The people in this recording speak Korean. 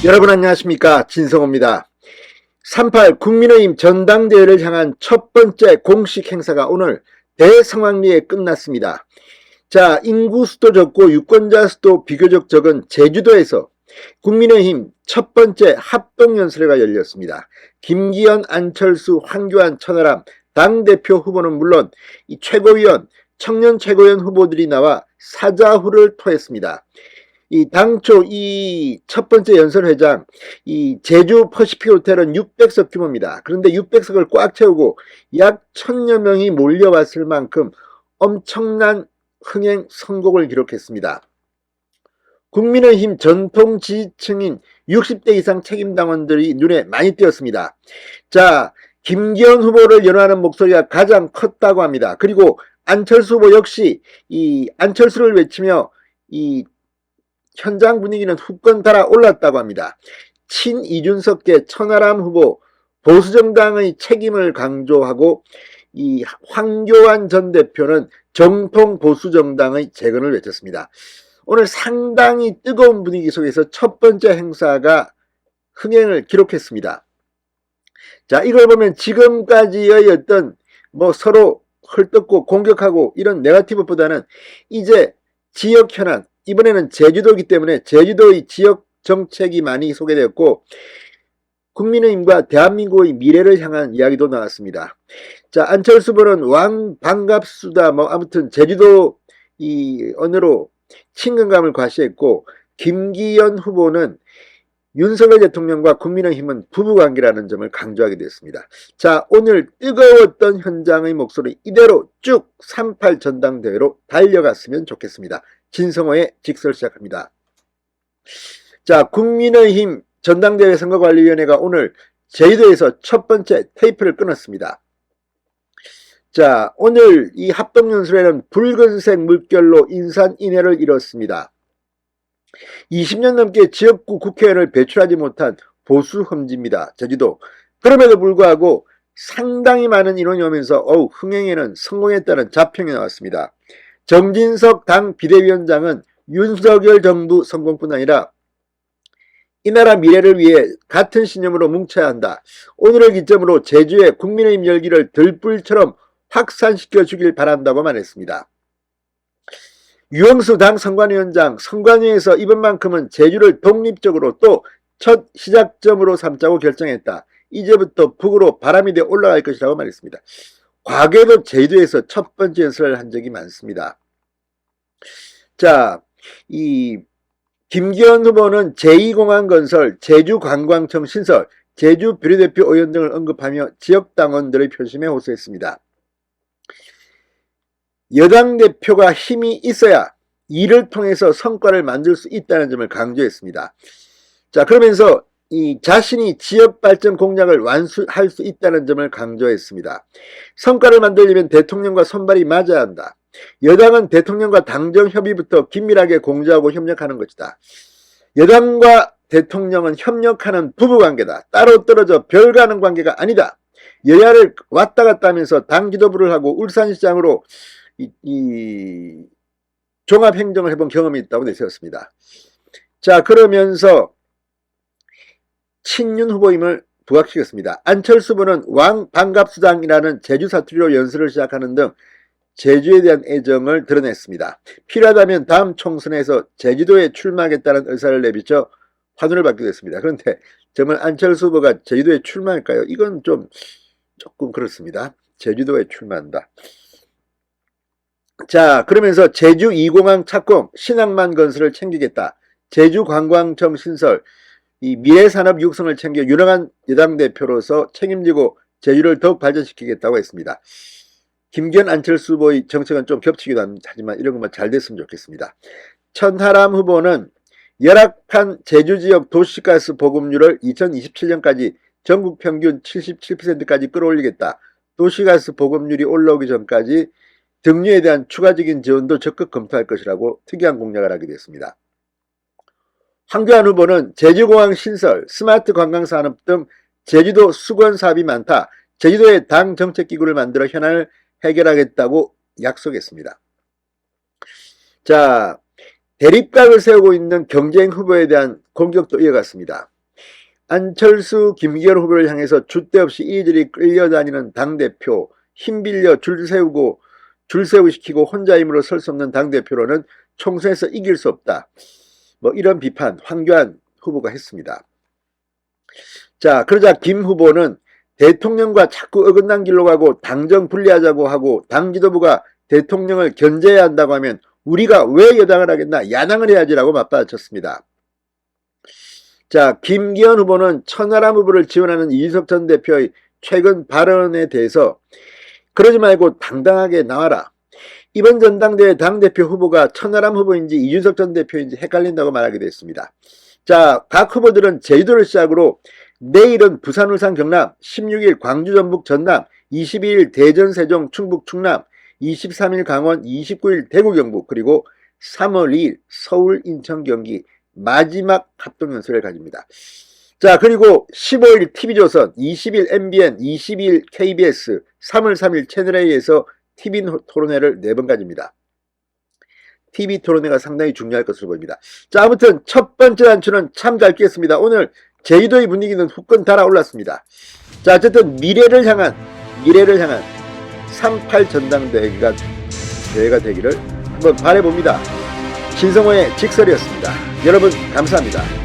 여러분 안녕하십니까, 진성호입니다. 3.8 국민의힘 전당대회를 향한 첫 번째 공식 행사가 오늘 대성황리에 끝났습니다. 자, 인구 수도 적고 유권자 수도 비교적 적은 제주도에서 국민의힘 첫 번째 합동연설회가 열렸습니다. 김기현, 안철수, 황교안, 천하람 당대표 후보는 물론 이 최고위원, 청년 최고위원 후보들이 나와 사자후를 토했습니다. 이 당초 이 첫 번째 연설회장, 이 제주 퍼시픽 호텔은 600석 규모입니다. 그런데 600석을 꽉 채우고 약 1000여 명이 몰려왔을 만큼 엄청난 흥행 성공을 기록했습니다. 국민의힘 전통 지지층인 60대 이상 책임당원들이 눈에 많이 띄었습니다. 자, 김기현 후보를 연호하는 목소리가 가장 컸다고 합니다. 그리고 안철수 후보 역시 이 안철수를 외치며 이 현장 분위기는 후끈 달아올랐다고 합니다. 친 이준석계 천하람 후보 보수정당의 책임을 강조하고 이 황교안 전 대표는 정통 보수정당의 재건을 외쳤습니다. 오늘 상당히 뜨거운 분위기 속에서 첫 번째 행사가 흥행을 기록했습니다. 자, 이걸 보면 지금까지의 어떤 서로 헐뜯고 공격하고 이런 네거티브보다는 이제 지역 현안, 이번에는 제주도이기 때문에 제주도의 지역 정책이 많이 소개되었고 국민의힘과 대한민국의 미래를 향한 이야기도 나왔습니다. 자, 안철수 후보는 왕 반갑수다 아무튼 제주도 이 언어로 친근감을 과시했고 김기현 후보는 윤석열 대통령과 국민의힘은 부부관계라는 점을 강조하게 됐습니다. 자, 오늘 뜨거웠던 현장의 목소리 이대로 쭉 3.8 전당대회로 달려갔으면 좋겠습니다. 진성호의 직설 시작합니다. 자, 국민의힘 전당대회 선거관리위원회가 오늘 제주도에서 첫 번째 테이프를 끊었습니다. 자, 오늘 이 합동연설회는 붉은색 물결로 인산인해를 이뤘습니다. 20년 넘게 지역구 국회의원을 배출하지 못한 보수 험지입니다. 제주도. 그럼에도 불구하고 상당히 많은 인원이 오면서 흥행에는 성공했다는 자평이 나왔습니다. 정진석 당 비대위원장은 윤석열 정부 성공뿐 아니라 이 나라 미래를 위해 같은 신념으로 뭉쳐야 한다. 오늘을 기점으로 제주의 국민의힘 열기를 들불처럼 확산시켜 주길 바란다고 말했습니다. 유영수 당 선관위원장, 선관위에서 이번만큼은 제주를 독립적으로 또 첫 시작점으로 삼자고 결정했다. 이제부터 북으로 바람이 되어 올라갈 것이라고 말했습니다. 과거에도 제주도에서 첫 번째 연설을 한 적이 많습니다. 자, 이 김기현 후보는 제2공항 건설, 제주관광청 신설, 제주 비례대표 의원 등을 언급하며 지역당원들의 표심에 호소했습니다. 여당 대표가 힘이 있어야 이를 통해서 성과를 만들 수 있다는 점을 강조했습니다. 자, 그러면서 이 자신이 지역발전 공약을 완수할 수 있다는 점을 강조했습니다. 성과를 만들려면 대통령과 손발이 맞아야 한다. 여당은 대통령과 당정 협의부터 긴밀하게 공조하고 협력하는 것이다. 여당과 대통령은 협력하는 부부관계다. 따로 떨어져 별가는 관계가 아니다. 여야를 왔다 갔다 하면서 당 지도부를 하고 울산시장으로 이 종합행정을 해본 경험이 있다고 내세웠습니다. 자, 그러면서 친윤 후보임을 부각시켰습니다. 안철수 후보는 왕 반갑수당이라는 제주 사투리로 연설을 시작하는 등 제주에 대한 애정을 드러냈습니다. 필요하다면 다음 총선에서 제주도에 출마하겠다는 의사를 내비쳐 환호를 받기도 했습니다. 그런데 정말 안철수 후보가 제주도에 출마할까요? 이건 조금 그렇습니다. 제주도에 출마한다. 자, 그러면서 제주 2공항 착공, 신항만 건설을 챙기겠다. 제주관광청 신설, 이 미래산업 육성을 챙겨 유능한 여당 대표로서 책임지고 제주를 더욱 발전시키겠다고 했습니다. 김기현 안철수 후보의 정책은 좀 겹치기도 하지만 이런 것만 잘 됐으면 좋겠습니다. 천하람 후보는 열악한 제주지역 도시가스 보급률을 2027년까지 전국 평균 77%까지 끌어올리겠다. 도시가스 보급률이 올라오기 전까지 등유에 대한 추가적인 지원도 적극 검토할 것이라고 특이한 공약을 하게 됐습니다. 황교안 후보는 제주공항 신설, 스마트 관광산업 등 제주도 수건 사업이 많다. 제주도에 당 정책기구를 만들어 현안을 해결하겠다고 약속했습니다. 자, 대립각을 세우고 있는 경쟁 후보에 대한 공격도 이어갔습니다. 안철수, 김기현 후보를 향해서 줏대 없이 이리저리 끌려다니는 당대표, 힘빌려 줄 세우고 시키고 혼자 힘으로 설 수 없는 당대표로는 총선에서 이길 수 없다. 뭐 이런 비판 황교안 후보가 했습니다. 자, 그러자 김 후보는 대통령과 자꾸 어긋난 길로 가고 당정 분리하자고 하고 당 지도부가 대통령을 견제해야 한다고 하면 우리가 왜 여당을 하겠나, 야당을 해야지라고 맞받아쳤습니다. 자, 김기현 후보는 천하람 후보를 지원하는 이준석 전 대표의 최근 발언에 대해서 그러지 말고 당당하게 나와라. 이번 전당대회 당대표 후보가 천하람 후보인지 이준석 전 대표인지 헷갈린다고 말하기도 했습니다. 자, 각 후보들은 제주도를 시작으로 내일은 부산, 울산, 경남, 16일 광주, 전북, 전남, 22일 대전, 세종, 충북, 충남, 23일 강원, 29일 대구, 경북, 그리고 3월 2일 서울, 인천, 경기 마지막 합동연설을 가집니다. 자, 그리고 15일 TV조선, 20일 MBN, 22일 KBS, 3월 3일 채널A에서 TV 토론회를 4번 가집니다. TV 토론회가 상당히 중요할 것으로 보입니다. 자, 아무튼 첫 번째 단추는 참 잘 끼었습니다. 오늘 제주도의 분위기는 후끈 달아올랐습니다. 자, 어쨌든 미래를 향한 38 전당대회가 되기를 한번 바라봅니다. 신성호의 직설이었습니다. 여러분 감사합니다.